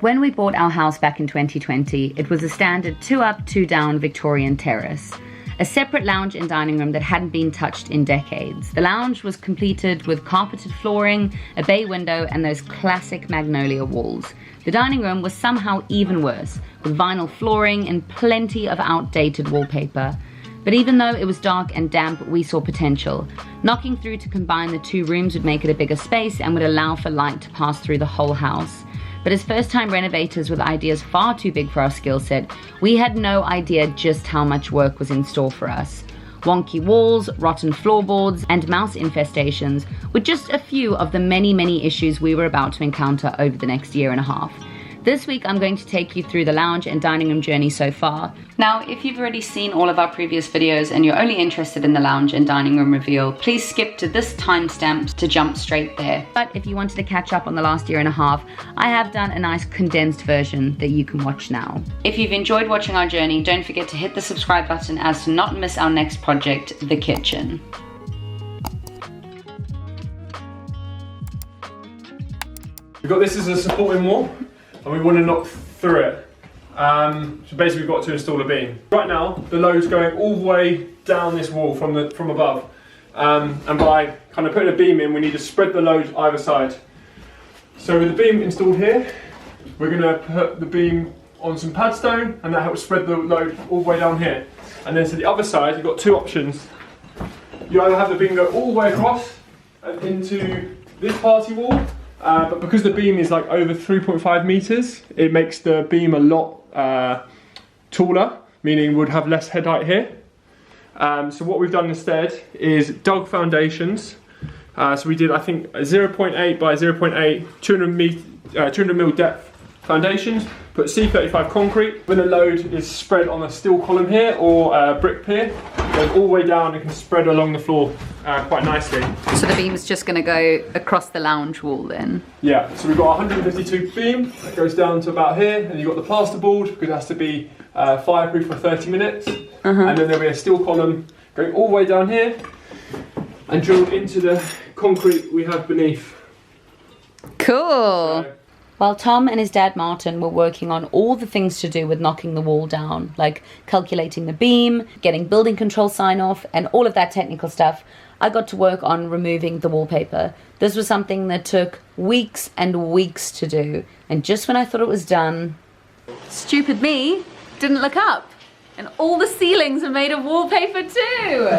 When we bought our house back in 2020, it was a standard 2 up, 2 down Victorian terrace. A separate lounge and dining room that hadn't been touched in decades. The lounge was completed with carpeted flooring, a bay window, and those classic magnolia walls. The dining room was somehow even worse, with vinyl flooring and plenty of outdated wallpaper. But even though it was dark and damp, we saw potential. Knocking through to combine the 2 rooms would make it a bigger space and would allow for light to pass through the whole house. But as first-time renovators with ideas far too big for our skill set, we had no idea just how much work was in store for us. Wonky walls, rotten floorboards, and mouse infestations were just a few of the many issues we were about to encounter over the next year and a half. This week I'm going to take you through the lounge and dining room journey so far. Now, if you've already seen all of our previous videos and you're only interested in the lounge and dining room reveal, please skip to this timestamp to jump straight there. But if you wanted to catch up on the last year and a half, I have done a nice condensed version that you can watch now. If you've enjoyed watching our journey, don't forget to hit the subscribe button as to not miss our next project, the kitchen. We've got this as a supporting wall, and we want to knock through it. So basically we've got to install a beam. Right now, the load's going all the way down this wall from above. And by kind of putting a beam in, we need to spread the load either side. So with the beam installed here, we're going to put the beam on some pad stone, and that helps spread the load all the way down here. And then to the other side, you've got 2 options. You either have the beam go all the way across and into this party wall, but because the beam is like over 3.5 meters, it makes the beam a lot taller, meaning we'd have less head height here. So what we've done instead is dug foundations. So we did, I think, a 0.8 by 0.8, 200 mil depth foundations, put C35 concrete. When the load is spread on a steel column here or a brick pier, it goes all the way down and can spread along the floor quite nicely. So the beam is just going to go across the lounge wall then? Yeah, so we've got a 152 beam that goes down to about here, and you've got the plasterboard because it has to be fireproof for 30 minutes. And then there'll be a steel column going all the way down here and drilled into the concrete we have beneath. Cool! While Tom and his dad Martin were working on all the things to do with knocking the wall down, like calculating the beam, getting building control sign-off, and all of that technical stuff, I got to work on removing the wallpaper. This was something that took weeks and weeks to do, and just when I thought it was done, stupid me didn't look up, and all the ceilings are made of wallpaper too!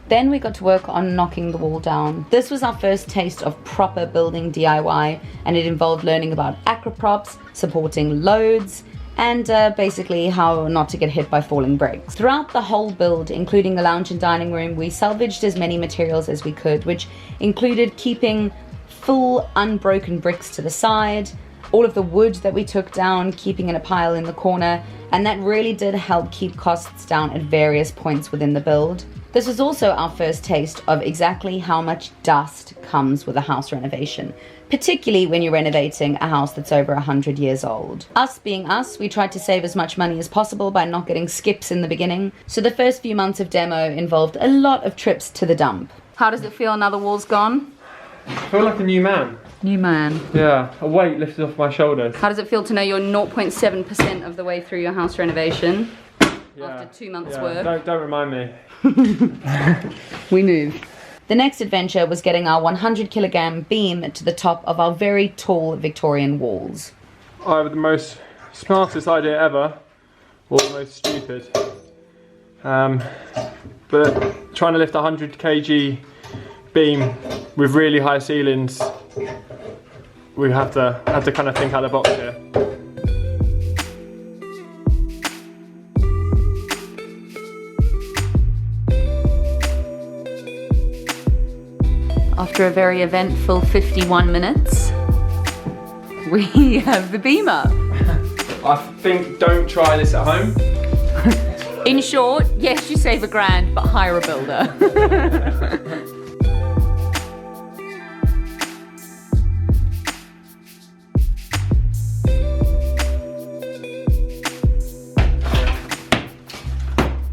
Then we got to work on knocking the wall down. This was our first taste of proper building DIY, and it involved learning about acroprops, supporting loads, and basically how not to get hit by falling bricks. Throughout the whole build, including the lounge and dining room, we salvaged as many materials as we could, which included keeping full unbroken bricks to the side, all of the wood that we took down, keeping in a pile in the corner, and that really did help keep costs down at various points within the build. This was also our first taste of exactly how much dust comes with a house renovation, particularly when you're renovating a house that's over 100 years old. Us being us, we tried to save as much money as possible by not getting skips in the beginning, so the first few months of demo involved a lot of trips to the dump. How does it feel now the wall's gone? I feel like a new man. New man. Yeah, a weight lifted off my shoulders. How does it feel to know you're 0.7% of the way through your house renovation? After 2 months' work? Don't remind me. We move. The next adventure was getting our 100 kilogram beam to the top of our very tall Victorian walls. Either the most smartest idea ever, or the most stupid. But trying to lift a 100 kg beam with really high ceilings, we have to kind of think out of the box here. After a very eventful 51 minutes, we have the beam up. I think don't try this at home. In short, yes, you save £1,000, but hire a builder.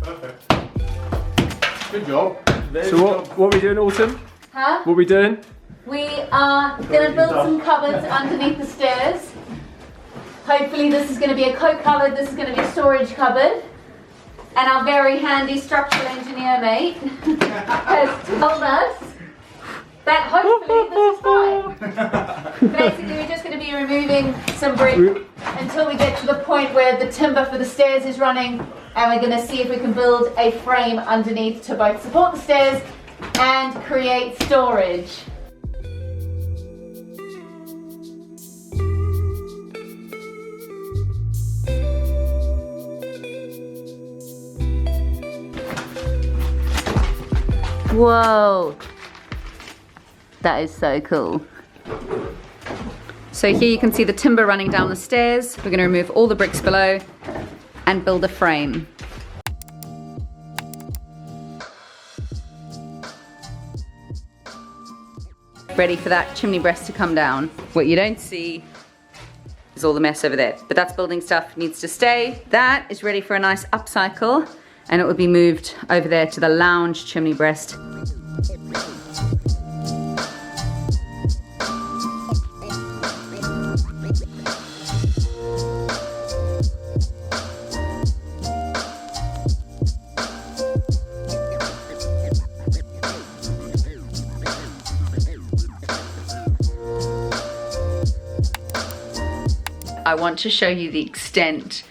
Perfect. Good job. So what are we doing, Autumn? Huh? What are we doing? We are going to build some cupboards underneath the stairs. Hopefully this is going to be a coat cupboard, this is going to be a storage cupboard. And our very handy structural engineer mate has told us that hopefully this is fine. Basically we're just going to be removing some brick until we get to the point where the timber for the stairs is running, and we're going to see if we can build a frame underneath to both support the stairs and create storage. Whoa, that is so cool. So here you can see the timber running down the stairs. We're going to remove all the bricks below and build a frame. Ready for that chimney breast to come down. What you don't see is all the mess over there, but that's building stuff, needs to stay. That is ready for a nice upcycle, and it will be moved over there to the lounge chimney breast. I want to show you the extent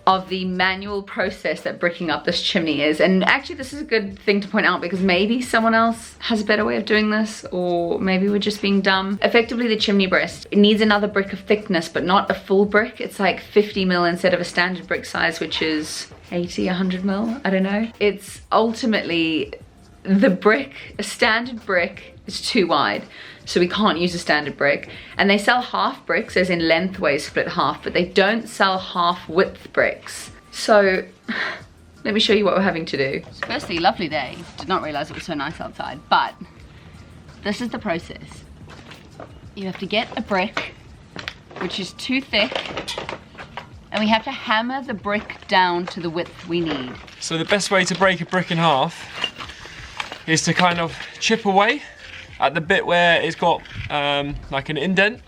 of the manual process that bricking up this chimney is. And actually this is a good thing to point out, because maybe someone else has a better way of doing this, or maybe we're just being dumb. Effectively the chimney breast, it needs another brick of thickness, but not a full brick. It's like 50 mil instead of a standard brick size, which is 80, 100 mil, I don't know. It's ultimately the brick, a standard brick is too wide, so we can't use a standard brick. And they sell half bricks, as in lengthways split half, but they don't sell half width bricks. So let me show you what we're having to do. Firstly, lovely day. Did not realize it was so nice outside, but this is the process. You have to get a brick which is too thick, and we have to hammer the brick down to the width we need. So the best way to break a brick in half is to kind of chip away at the bit where it's got like an indent,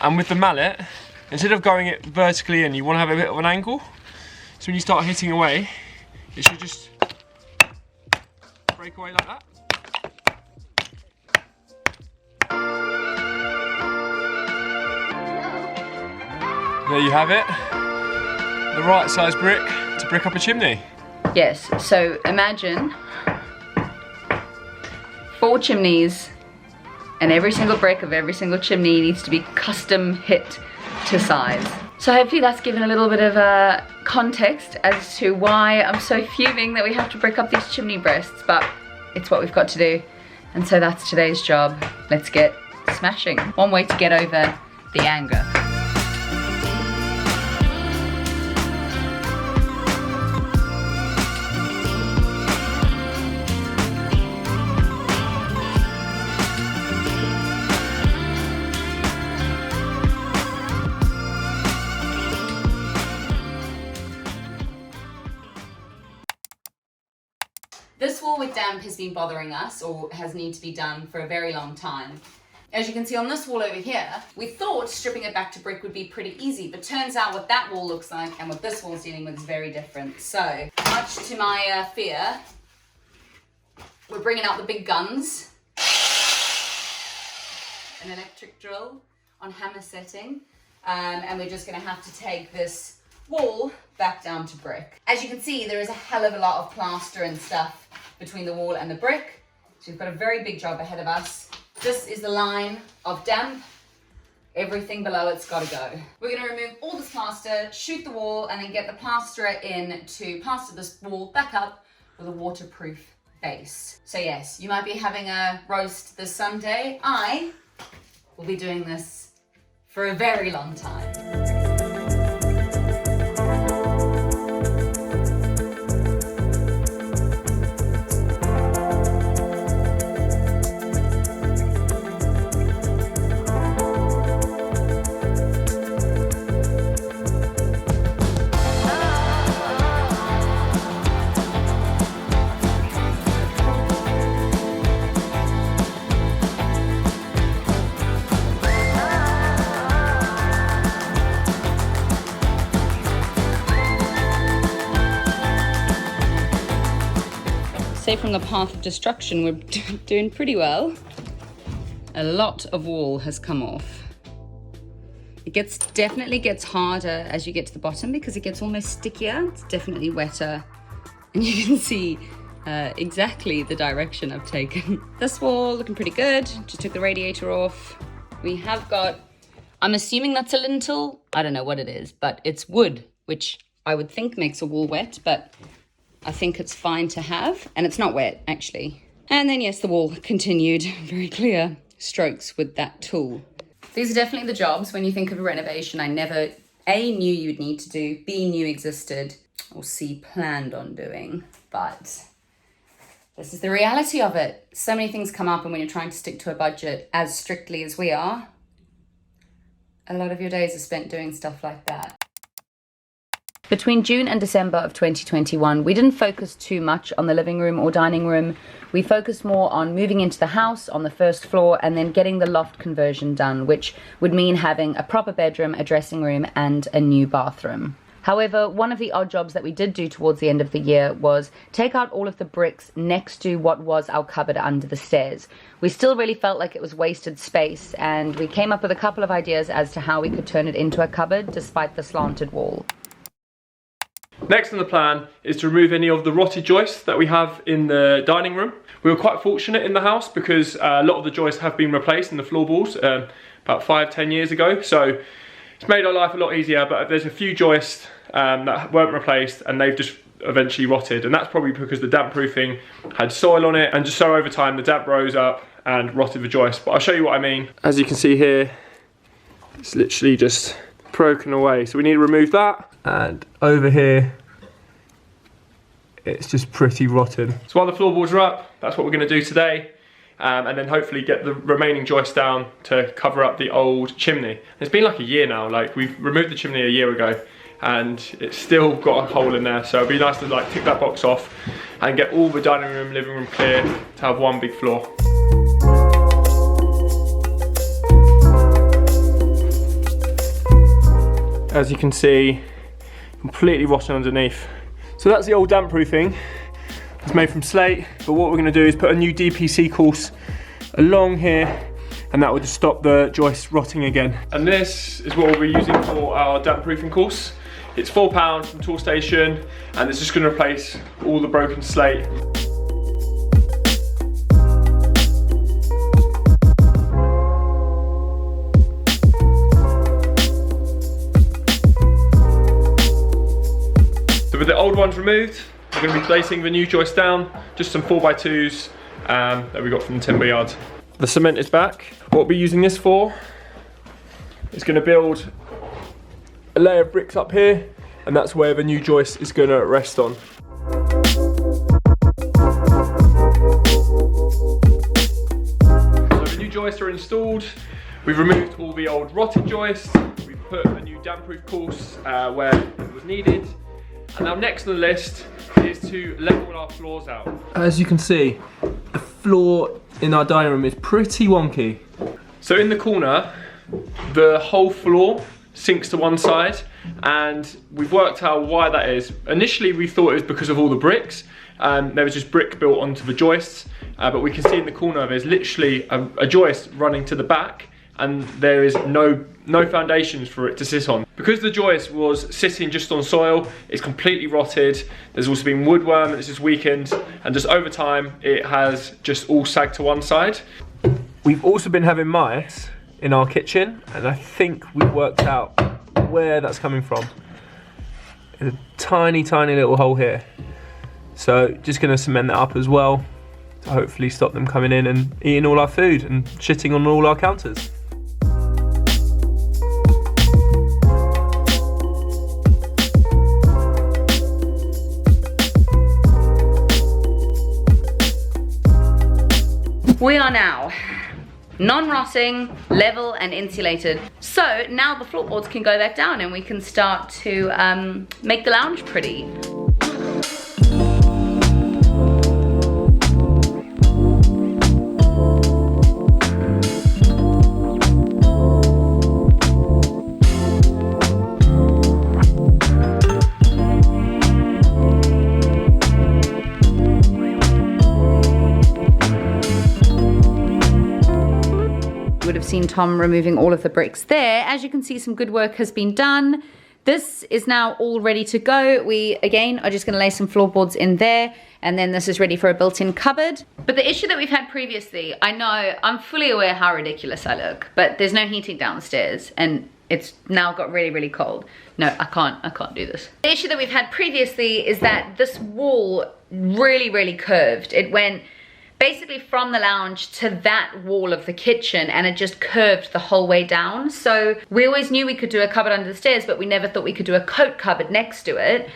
and with the mallet, instead of going it vertically in, you want to have a bit of an angle. So when you start hitting away, it should just break away like that. There you have it, the right size brick to brick up a chimney. Yes, so imagine 4 chimneys, and every single brick of every single chimney needs to be custom hit to size. So hopefully that's given a little bit of context as to why I'm so fuming that we have to brick up these chimney breasts, but it's what we've got to do. And so that's today's job. Let's get smashing. One way to get over the anger. This wall with damp has been bothering us, or has needed to be done for a very long time. As you can see on this wall over here, we thought stripping it back to brick would be pretty easy, but turns out what that wall looks like and what this wall's dealing with is very different. So, much to my fear, we're bringing out the big guns. An electric drill on hammer setting, and we're just gonna have to take this wall back down to brick. As you can see, there is a hell of a lot of plaster and stuff between the wall and the brick, so we've got a very big job ahead of us. This is the line of damp. Everything below it's got to go. We're going to remove all this plaster, shoot the wall, and then get the plasterer in to plaster this wall back up with a waterproof base. So yes, you might be having a roast this Sunday. I will be doing this for a very long time. say from the path of destruction, we're doing pretty well. A lot of wall has come off. It definitely gets harder as you get to the bottom because it gets almost stickier. It's definitely wetter. And you can see exactly the direction I've taken. This wall looking pretty good. Just took the radiator off. We have got, I'm assuming that's a lintel. I don't know what it is, but it's wood, which I would think makes a wall wet, but I think it's fine to have. And it's not wet, actually. And then, yes, the wall continued. Very clear strokes with that tool. These are definitely the jobs when you think of a renovation I never, A, knew you'd need to do, B, knew existed, or C, planned on doing. But this is the reality of it. So many things come up, and when you're trying to stick to a budget as strictly as we are, a lot of your days are spent doing stuff like that. Between June and December of 2021, we didn't focus too much on the living room or dining room. We focused more on moving into the house on the first floor and then getting the loft conversion done, which would mean having a proper bedroom, a dressing room, and a new bathroom. However, one of the odd jobs that we did do towards the end of the year was take out all of the bricks next to what was our cupboard under the stairs. We still really felt like it was wasted space, and we came up with a couple of ideas as to how we could turn it into a cupboard despite the slanted wall. Next on the plan is to remove any of the rotted joists that we have in the dining room. We were quite fortunate in the house because a lot of the joists have been replaced in the floorboards about 5-10 years ago. So it's made our life a lot easier, but there's a few joists that weren't replaced and they've just eventually rotted. And that's probably because the damp proofing had soil on it, and just so over time the damp rose up and rotted the joist. But I'll show you what I mean. As you can see here, it's literally just broken away. So we need to remove that. And over here, it's just pretty rotten. So while the floorboards are up, that's what we're going to do today. And then hopefully get the remaining joist down to cover up the old chimney. It's been like a year now, like we've removed the chimney a year ago and it's still got a hole in there. So it'd be nice to like tick that box off and get all the dining room, living room clear to have one big floor. As you can see, completely rotten underneath. So that's the old damp proofing. It's made from slate, but what we're going to do is put a new DPC course along here, and that will just stop the joists rotting again. And this is what we'll be using for our damp proofing course. It's £4 from Toolstation, and it's just going to replace all the broken slate. So with the old ones removed, we're going to be placing the new joist down, just some 4x2s that we got from the timber yard. The cement is back. What we'll be using this for is going to build a layer of bricks up here, and that's where the new joist is going to rest on. So the new joists are installed. We've removed all the old rotted joists. We've put a new damp-proof course where it was needed. And now next on the list is to level our floors out. As you can see, the floor in our dining room is pretty wonky. So in the corner, the whole floor sinks to one side, and we've worked out why that is. Initially we thought it was because of all the bricks. There was just brick built onto the joists, but we can see in the corner there's literally a joist running to the back, and there is no foundations for it to sit on. Because the joist was sitting just on soil, it's completely rotted. There's also been woodworm that's just weakened, and just over time it has just all sagged to one side. We've also been having mice in our kitchen, and I think we've worked out where that's coming from. There's a tiny little hole here. So just gonna cement that up as well to hopefully stop them coming in and eating all our food and shitting on all our counters. We are now non-rotting, level and insulated. So now the floorboards can go back down and we can start to make the lounge pretty. seen Tom removing all of the bricks there. As you can see, some good work has been done. This is now all ready to go. We, again, are just gonna lay some floorboards in there, and then this is ready for a built-in cupboard. But the issue that we've had previously, I know, I'm fully aware how ridiculous I look, but there's no heating downstairs, and it's now got really, really cold. No, I can't do this. The issue that we've had previously is that this wall really, really curved. It went basically from the lounge to that wall of the kitchen, and it just curved the whole way down. So we always knew we could do a cupboard under the stairs, but we never thought we could do a coat cupboard next to it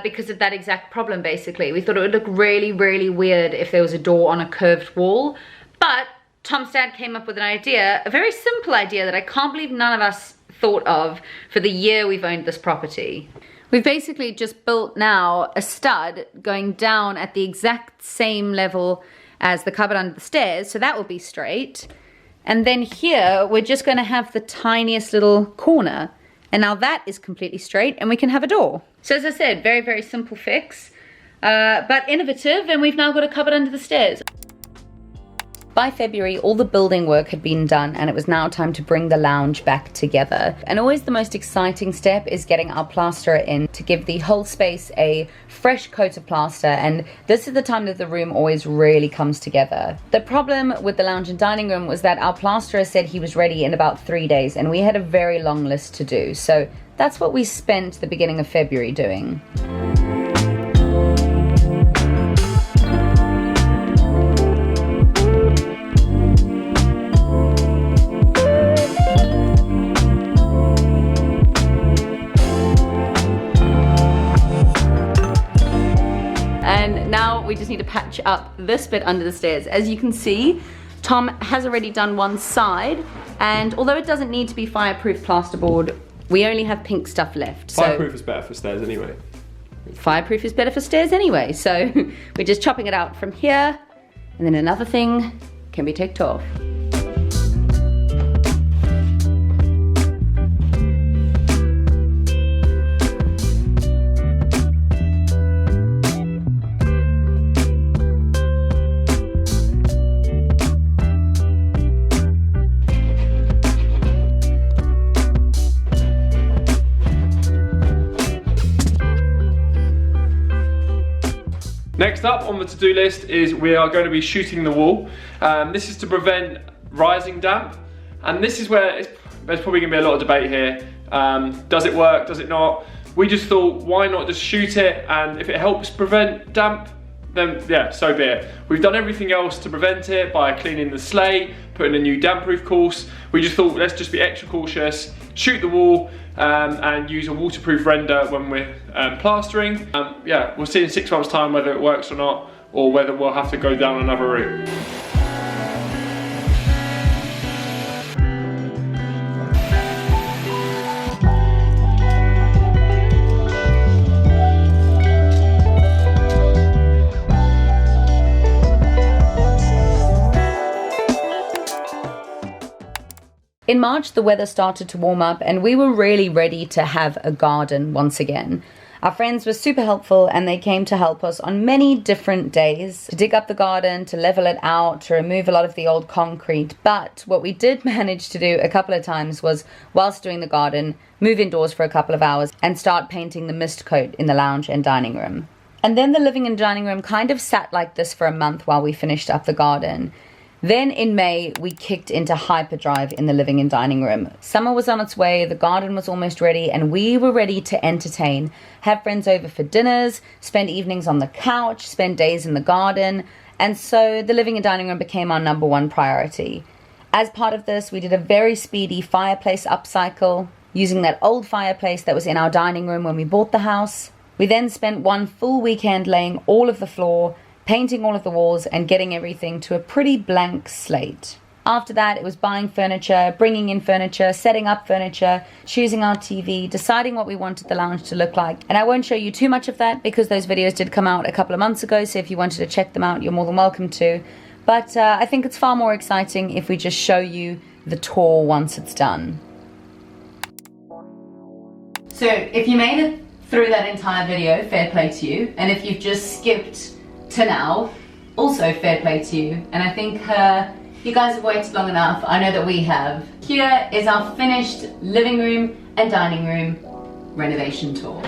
because of that exact problem, basically. We thought it would look really, really weird if there was a door on a curved wall. But Tom's dad came up with an idea, a very simple idea that I can't believe none of us thought of for the year we've owned this property. We've basically just built now a stud going down at the exact same level as the cupboard under the stairs, so that will be straight. And then here, we're just gonna have the tiniest little corner. And now that is completely straight, and we can have a door. So as I said, very, very simple fix, but innovative, and we've now got a cupboard under the stairs. By February, all the building work had been done, and it was now time to bring the lounge back together. And always the most exciting step is getting our plasterer in to give the whole space a fresh coat of plaster, and this is the time that the room always really comes together. The problem with the lounge and dining room was that our plasterer said he was ready in about 3 days, and we had a very long list to do. So that's what we spent the beginning of February doing. We just need to patch up this bit under the stairs. As you can see, Tom has already done one side, and although it doesn't need to be fireproof plasterboard, we only have pink stuff left. Fireproof is better for stairs anyway. Fireproof is better for stairs anyway, so we're just chopping it out from here, and then another thing can be ticked off. Next up on the to-do list is we are going to be shooting the wall. This is to prevent rising damp, and this is where there's probably going to be a lot of debate here. Does it work? Does it not? We just thought, why not just shoot it, and if it helps prevent damp, then yeah, so be it. We've done everything else to prevent it by cleaning the slate, putting a new damp-proof course. We just thought, let's just be extra cautious, shoot the wall, and use a waterproof render when we're plastering. Yeah, we'll see in 6 months' time whether it works or not, or whether we'll have to go down another route. In March, the weather started to warm up, and we were really ready to have a garden once again. Our friends were super helpful, and they came to help us on many different days to dig up the garden, to level it out, to remove a lot of the old concrete. But what we did manage to do a couple of times was, whilst doing the garden, move indoors for a couple of hours and start painting the mist coat in the lounge and dining room. And then the living and dining room kind of sat like this for a month while we finished up the garden. Then in May, we kicked into hyperdrive in the living and dining room. Summer was on its way, the garden was almost ready, and we were ready to entertain, have friends over for dinners, spend evenings on the couch, spend days in the garden, and so the living and dining room became our #1 priority. As part of this, we did a very speedy fireplace upcycle, using that old fireplace that was in our dining room when we bought the house. We then spent one full weekend laying all of the floor, painting all of the walls, and getting everything to a pretty blank slate. After that, it was buying furniture, bringing in furniture, setting up furniture, choosing our TV, deciding what we wanted the lounge to look like. And I won't show you too much of that because those videos did come out a couple of months ago, so if you wanted to check them out, you're more than welcome to. But I think it's far more exciting if we just show you the tour once it's done. So if you made it through that entire video, fair play to you. And if you've just skipped to now, also fair play to you. And I think You guys have waited long enough. I know that we have. Here is our finished living room and dining room renovation tour.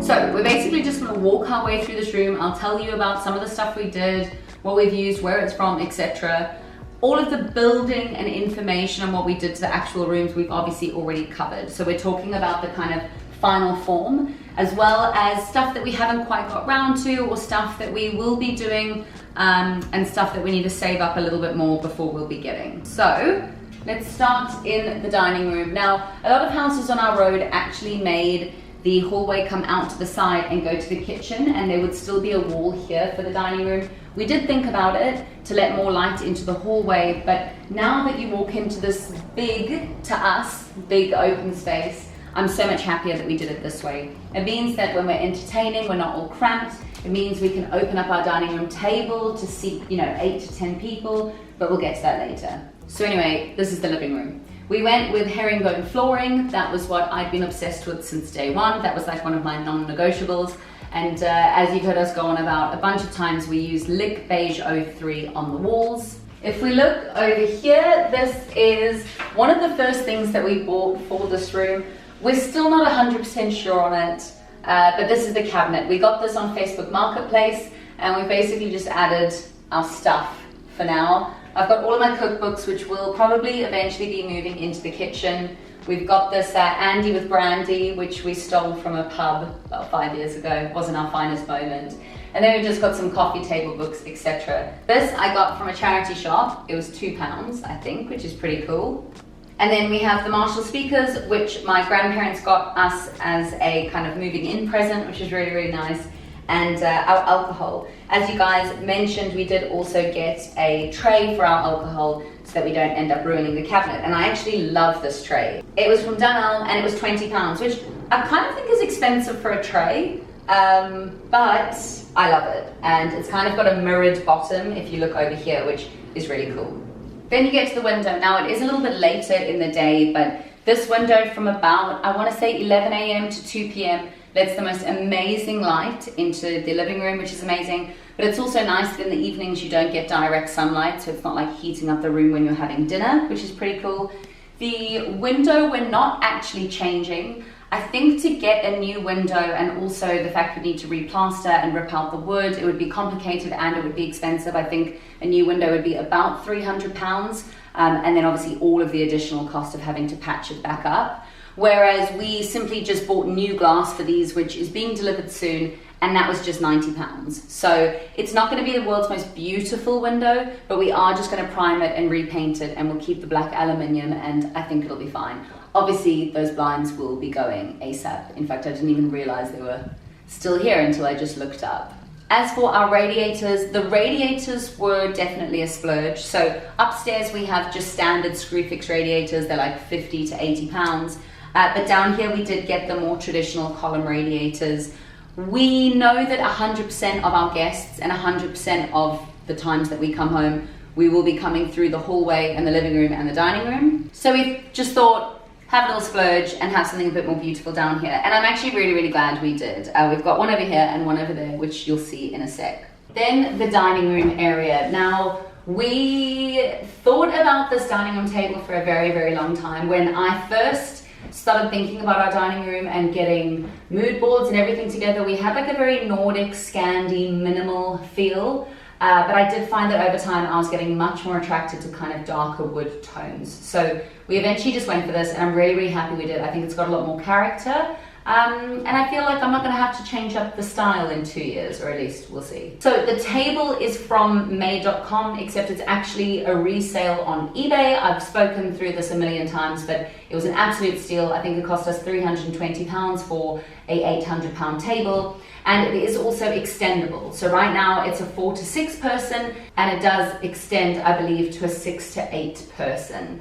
So we're basically just going to walk our way through this room. I'll tell you about some of the stuff we did, what we've used, where it's from, etc. All of the building and information on what we did to the actual rooms we've obviously already covered. So we're talking about the kind of final form, as well as stuff that we haven't quite got round to, or stuff that we will be doing, and stuff that we need to save up a little bit more before we'll be getting. So let's start in the dining room. Now, a lot of houses on our road actually made the hallway come out to the side and go to the kitchen, and there would still be a wall here for the dining room. We did think about it to let more light into the hallway, but now that you walk into this big, to us, big open space, I'm so much happier that we did it this way. It means that when we're entertaining, we're not all cramped. It means we can open up our dining room table to seat, 8 to 10 people, but we'll get to that later. So anyway, this is the living room. We went with herringbone flooring. That was what I'd been obsessed with since day one. That was like one of my non-negotiables. And as you've heard us go on about a bunch of times, we use Lick Beige 03 on the walls. If we look over here, this is one of the first things that we bought for this room. We're still not 100% sure on it, but this is the cabinet. We got this on Facebook Marketplace, and we basically just added our stuff for now. I've got all of my cookbooks, which will probably eventually be moving into the kitchen. We've got this Andy with Brandy, which we stole from a pub about 5 years ago. It wasn't our finest moment. And then we've just got some coffee table books, etc. This I got from a charity shop. It was £2, I think, which is pretty cool. And then we have the Marshall speakers, which my grandparents got us as a kind of moving in present, which is really, really nice. And our alcohol. As you guys mentioned, we did also get a tray for our alcohol so that we don't end up ruining the cabinet. And I actually love this tray. It was from Dunelm and it was £20, which I kind of think is expensive for a tray, but I love it. And it's kind of got a mirrored bottom if you look over here, which is really cool. Then you get to the window. Now it is a little bit later in the day, but this window from about, I want to say 11 a.m. to 2 p.m. lets the most amazing light into the living room, which is amazing. But it's also nice that in the evenings you don't get direct sunlight, so it's not like heating up the room when you're having dinner, which is pretty cool. The window we're not actually changing. I think to get a new window, and also the fact we need to replaster and rip out the wood, it would be complicated and it would be expensive. I think a new window would be about £300, and then obviously all of the additional cost of having to patch it back up. Whereas we simply just bought new glass for these, which is being delivered soon, and that was just £90. So it's not going to be the world's most beautiful window, but we are just going to prime it and repaint it, and we'll keep the black aluminium, and I think it'll be fine. Obviously, those blinds will be going ASAP. In fact, I didn't even realize they were still here until I just looked up. As for our radiators, the radiators were definitely a splurge. So upstairs we have just standard screw-fix radiators. They're like 50 to 80 pounds. But down here we did get the more traditional column radiators. We know that 100% of our guests and 100% of the times that we come home, we will be coming through the hallway and the living room and the dining room. So we've just thought, have a little splurge and have something a bit more beautiful down here. And I'm actually really, really glad we did. We've got one over here and one over there, which you'll see in a sec. Then the dining room area. Now, we thought about this dining room table for a very, very long time. When I first started thinking about our dining room and getting mood boards and everything together, we had like a very Nordic, Scandi, minimal feel. But I did find that over time I was getting much more attracted to kind of darker wood tones. So we eventually just went for this, and I'm really, really happy we did. I think it's got a lot more character. And I feel like I'm not going to have to change up the style in 2 years, or at least we'll see. So the table is from made.com, except it's actually a resale on eBay. I've spoken through this a million times, but it was an absolute steal. I think it cost us £320 for a £800 table. And it is also extendable. So right now it's a 4 to 6 person, and it does extend, I believe, to a 6 to 8 person,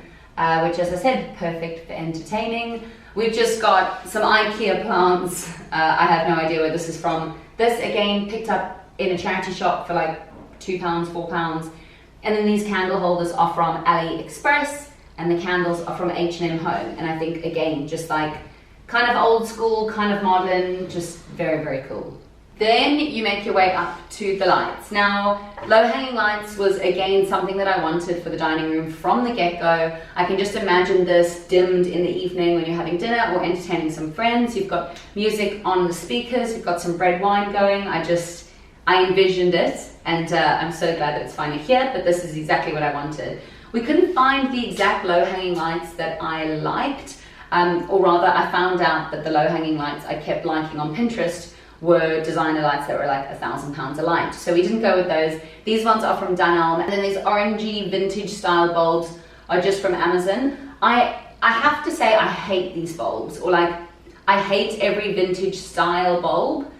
which, as I said, perfect for entertaining. We've just got some IKEA plants. I have no idea where this is from. This, again, picked up in a charity shop for like £2, £4. And then these candle holders are from AliExpress, and the candles are from H&M Home. And I think, again, just like kind of old school, kind of modern, just very, very cool. Then you make your way up to the lights. Now, low-hanging lights was again something that I wanted for the dining room from the get-go. I can just imagine this dimmed in the evening when you're having dinner or entertaining some friends. You've got music on the speakers, you've got some red wine going. I envisioned it, and I'm so glad that it's finally here, but this is exactly what I wanted. We couldn't find the exact low-hanging lights that I liked, or rather I found out that the low-hanging lights I kept liking on Pinterest were designer lights that were like £1,000 a light. So we didn't go with those. These ones are from Dunelm, and then these orangey vintage style bulbs are just from Amazon. I have to say I hate these bulbs, or like I hate every vintage style bulb,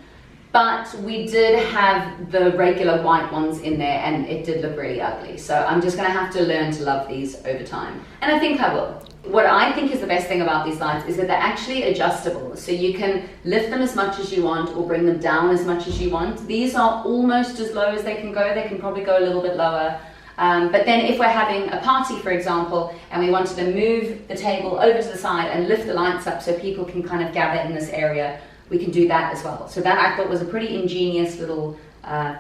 but we did have the regular white ones in there and it did look really ugly. So I'm just gonna have to learn to love these over time. And I think I will. What I think is the best thing about these lights is that they're actually adjustable. So you can lift them as much as you want or bring them down as much as you want. These are almost as low as they can go. They can probably go a little bit lower. But then if we're having a party, for example, and we wanted to move the table over to the side and lift the lights up so people can kind of gather in this area, we can do that as well. So that I thought was a pretty ingenious little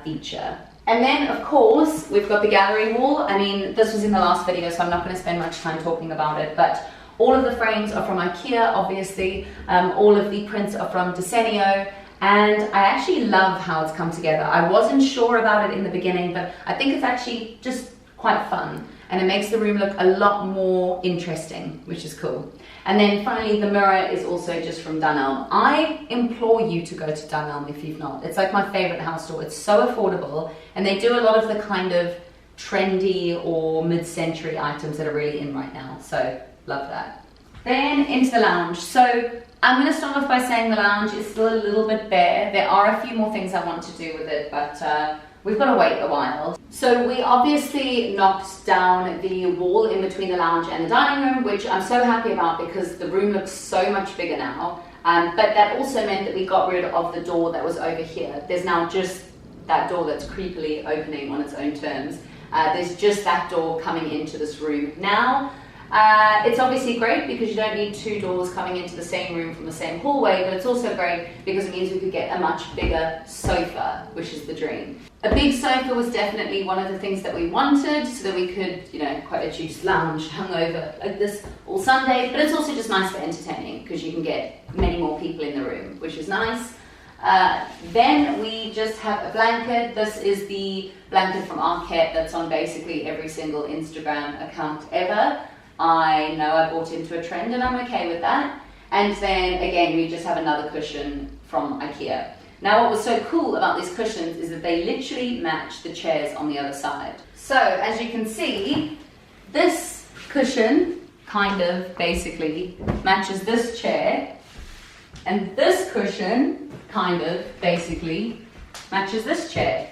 feature. And then, of course, we've got the gallery wall. I mean, this was in the last video, so I'm not going to spend much time talking about it, but all of the frames are from IKEA, obviously. All of the prints are from Desenio, and I actually love how it's come together. I wasn't sure about it in the beginning, but I think it's actually just quite fun, and it makes the room look a lot more interesting, which is cool. And then finally, the mirror is also just from Dunelm. I implore you to go to Dunelm if you've not. It's like my favorite house store. It's so affordable, and they do a lot of the kind of trendy or mid-century items that are really in right now. So love that. Then into the lounge. So I'm going to start off by saying the lounge is still a little bit bare. There are a few more things I want to do with it, but we've got to wait a while. So we obviously knocked down the wall in between the lounge and the dining room, which I'm so happy about because the room looks so much bigger now. But that also meant that we got rid of the door that was over here. There's now just that door that's creepily opening on its own terms. There's just that door coming into this room now. It's obviously great because you don't need two doors coming into the same room from the same hallway, but it's also great because it means we could get a much bigger sofa, which is the dream. A big sofa was definitely one of the things that we wanted so that we could, you know, quite a juice lounge hungover like this all Sunday, but it's also just nice for entertaining because you can get many more people in the room, which is nice. Then we just have a blanket. This is the blanket from Arquette that's on basically every single Instagram account ever. I know I bought into a trend and I'm okay with that. And then again, we just have another cushion from IKEA. Now what was so cool about these cushions is that they literally match the chairs on the other side. So as you can see, this cushion kind of basically matches this chair, and this cushion kind of basically matches this chair.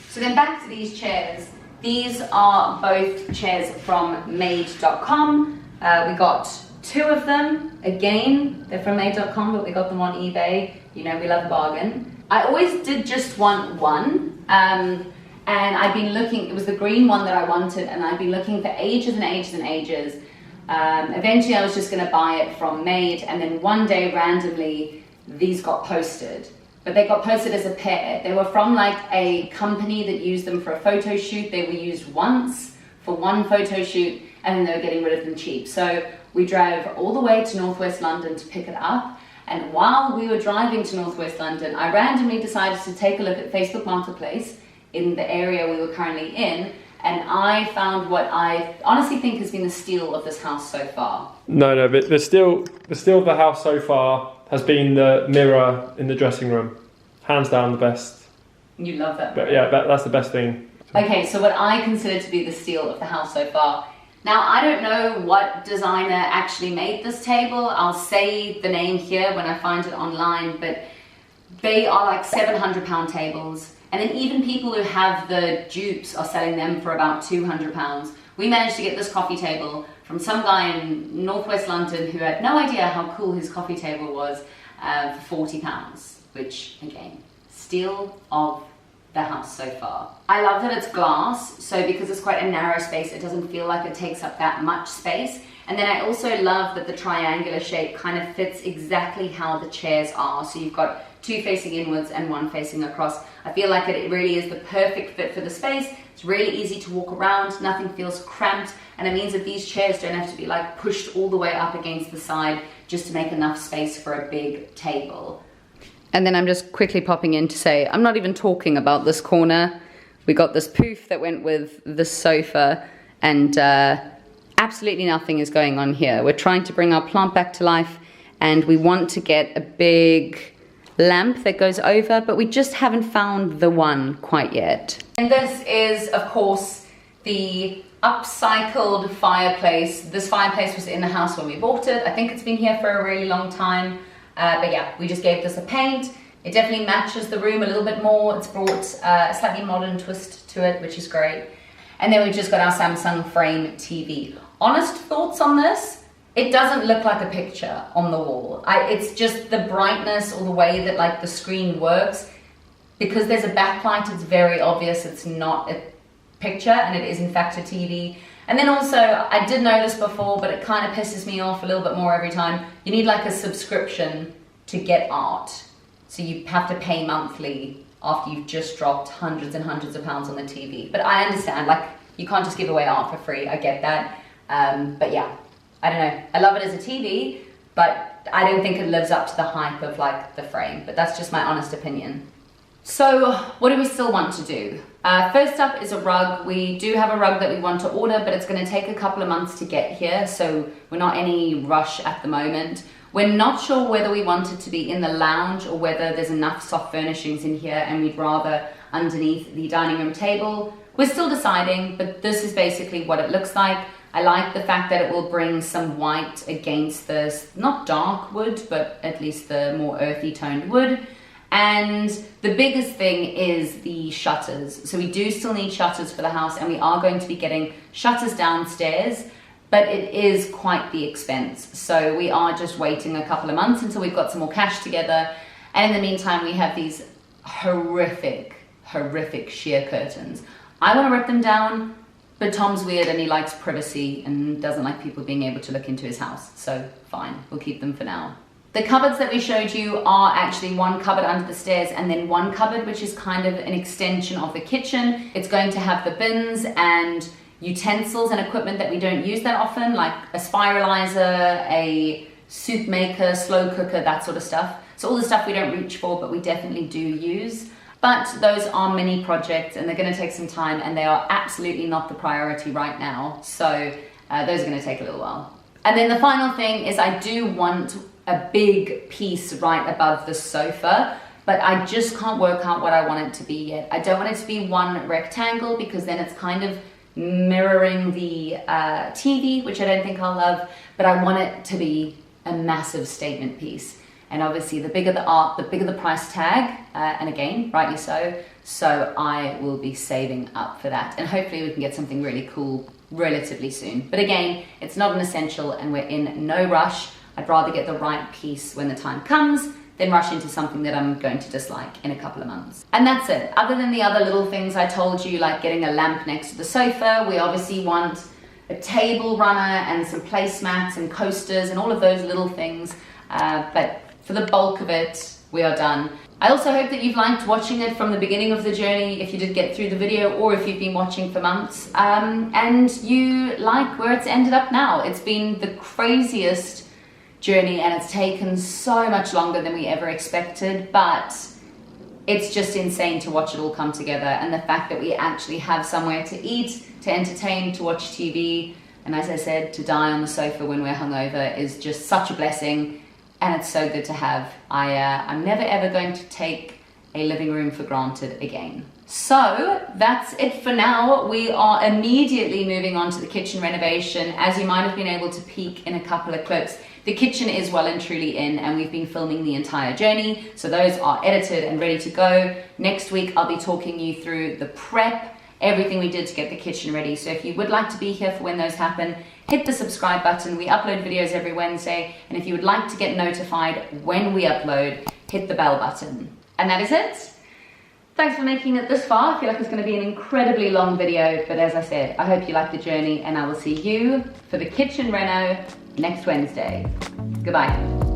So then back to these chairs. These are both chairs from made.com. We got two of them. Again, they're from made.com, but we got them on eBay. You know, we love a bargain. I always did just want one. And I've been looking, it was the green one that I wanted, and I've been looking for ages and ages and ages. Eventually I was just gonna buy it from Made, and then one day randomly, these got posted. But they got posted as a pair. They were from like a company that used them for a photo shoot. They were used once for one photo shoot, and then they were getting rid of them cheap. So we drove all the way to Northwest London to pick it up. And while we were driving to Northwest London, I randomly decided to take a look at Facebook Marketplace in the area we were currently in, and I found what I honestly think has been the steal of this house so far. No, but the steal of the house so far has been the mirror in the dressing room. Hands down the best. You love that. But yeah, that's the best thing. Okay, so what I consider to be the steal of the house so far. Now, I don't know what designer actually made this table. I'll say the name here when I find it online, but they are like £700 tables. And then even people who have the dupes are selling them for about £200. We managed to get this coffee table from some guy in Northwest London who had no idea how cool his coffee table was for £40, which again, steal of the house so far. I love that it's glass, so because it's quite a narrow space, it doesn't feel like it takes up that much space. And then I also love that the triangular shape kind of fits exactly how the chairs are. So you've got two facing inwards and one facing across. I feel like it really is the perfect fit for the space. It's really easy to walk around, nothing feels cramped, and it means that these chairs don't have to be like pushed all the way up against the side just to make enough space for a big table. And then I'm just quickly popping in to say, I'm not even talking about this corner. We got this poof that went with the sofa, and absolutely nothing is going on here. We're trying to bring our plant back to life, and we want to get a big lamp that goes over, but we just haven't found the one quite yet. And this is, of course, the upcycled fireplace. This fireplace was in the house when we bought it. I think it's been here for a really long time. But yeah, we just gave this a paint. It definitely matches the room a little bit more. It's brought a slightly modern twist to it, which is great. And then we've just got our Samsung frame TV. Honest thoughts on this? It doesn't look like a picture on the wall. It's just the brightness or the way that like the screen works. Because there's a backlight, it's very obvious it's not a picture, and it is in fact a TV. And then also, I did know this before, but it kind of pisses me off a little bit more every time. You need like a subscription to get art. So you have to pay monthly after you've just dropped hundreds and hundreds of pounds on the TV. But I understand, like, you can't just give away art for free, I get that. But yeah, I don't know. I love it as a TV, but I don't think it lives up to the hype of like the frame. But that's just my honest opinion. So what do we still want to do? First up is a rug. We do have a rug that we want to order, but it's going to take a couple of months to get here, so we're not in any rush at the moment. We're not sure whether we want it to be in the lounge or whether there's enough soft furnishings in here and we'd rather underneath the dining room table. We're still deciding, but this is basically what it looks like. I like the fact that it will bring some white against this, not dark wood, but at least the more earthy toned wood. And the biggest thing is the shutters. So we do still need shutters for the house, and we are going to be getting shutters downstairs, but it is quite the expense. So we are just waiting a couple of months until we've got some more cash together. And in the meantime, we have these horrific sheer curtains. I want to rip them down, but Tom's weird and he likes privacy and doesn't like people being able to look into his house. So fine, we'll keep them for now. The cupboards that we showed you are actually one cupboard under the stairs and then one cupboard which is kind of an extension of the kitchen. It's going to have the bins and utensils and equipment that we don't use that often, like a spiralizer, a soup maker, slow cooker, that sort of stuff. So all the stuff we don't reach for, but we definitely do use. But those are mini projects and they're going to take some time, and they are absolutely not the priority right now. So those are going to take a little while. And then the final thing is I do want a big piece right above the sofa, but I just can't work out what I want it to be yet. I don't want it to be one rectangle because then it's kind of mirroring the TV, which I don't think I'll love, but I want it to be a massive statement piece. And obviously the bigger the art, the bigger the price tag, and again, rightly so. So I will be saving up for that. And hopefully we can get something really cool relatively soon. But again, it's not an essential and we're in no rush. I'd rather get the right piece when the time comes than rush into something that I'm going to dislike in a couple of months. And that's it. Other than the other little things I told you, like getting a lamp next to the sofa, we obviously want a table runner and some placemats and coasters and all of those little things. But for the bulk of it, we are done. I also hope that you've liked watching it from the beginning of the journey, if you did get through the video, or if you've been watching for months, and you like where it's ended up now. It's been the craziest journey and it's taken so much longer than we ever expected, but it's just insane to watch it all come together. And the fact that we actually have somewhere to eat, to entertain, to watch TV, and as I said, to die on the sofa when we're hungover is just such a blessing. And it's so good to have. I'm never ever going to take a living room for granted again. So that's it for now. We are immediately moving on to the kitchen renovation. As you might have been able to peek in a couple of clips, the kitchen is well and truly in, and we've been filming the entire journey. So those are edited and ready to go. Next week, I'll be talking you through the prep, everything we did to get the kitchen ready. So if you would like to be here for when those happen, hit the subscribe button. We upload videos every Wednesday. And if you would like to get notified when we upload, hit the bell button. And that is it. Thanks for making it this far. I feel like it's going to be an incredibly long video, but as I said, I hope you like the journey, and I will see you for the kitchen reno next Wednesday. Goodbye.